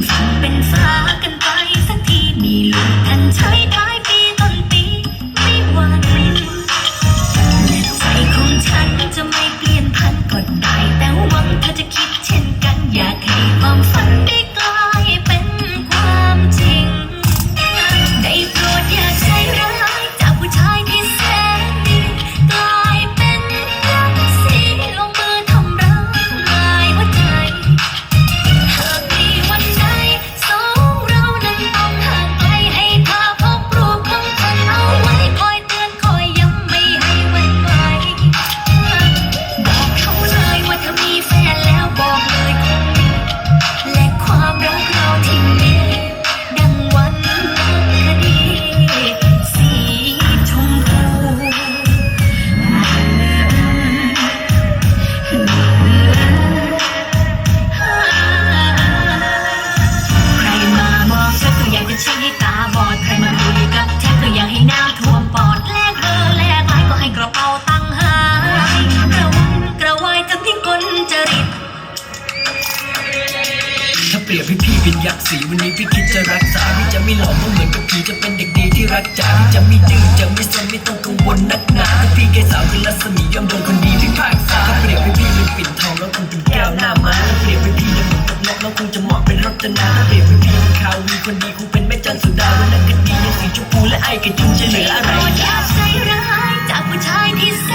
ฝั่งเป็นฟ้ากันไปสักทีมีลุ้นกันใช้ท้ายปีต้นปีไม่หวั่นและใจของฉันจะไม่เปลี่ยนพันก็ได้แต่หวังเธอจะคิดเช่นกันอยากให้ความฝันได้กลายเป็นความจริงได้โปรดอย่าใจร้ายจากผู้ชายที่แสนดีกลายเป็นรักสีลงมือทำร้ายหัวใจหากมีวันใดสองเรานั้นต้องห่างไกลให้เธอพกรูปของฉันเอาไว้คอยเตือนคอยย้ำไม่ให้หวั่นไหวบอกเขาเลยว่าเธอมีแฟนแล้วบอกเลยคงมีและความรักเราที่มีดังวันคดีสีชมพูใครมามองฉันก็อยากจะชี้ให้ตาบอดใครมาคุยกับฉันก็อยากให้น้ำท่วมปอดแลกเบอร์แลกไลน์ก็ให้กระเป๋าตังค์หายกระวนกระวายจนพิกลจริต ถ้าเปรียบให้พี่เป็นยักษ์สีวันนี้พี่คิดจะรักษาพี่จะไม่หลอกว่าเหมือนกับพี่จะเป็นเด็กดีที่รักจ๋าพี่จะไม่ดื้อจะไม่ซนไม่ต้องกังวลนักหนาถ้าพี่แค่สาวคือรัศมีย่อมโดนคนดีพิพากษาถ้าเปรียบให้พี่เป็นปิ่นทองแล้วคงเป็นแก้วหน้าม้าถ้าเปรียบให้พี่เป็นเหมือนกับนกแล้วคงจะเหมาะเป็นรจนาถ้าเปรียบให้พี่เป็นข่าววีคนดีคงเป็นแม่จันทร์สุดาวันนั้นก็ดียังสีชมพูและไอ้กระจุงจะเหลืออะไร โปรดอย่าใจร้ายจากผู้ชายที่แส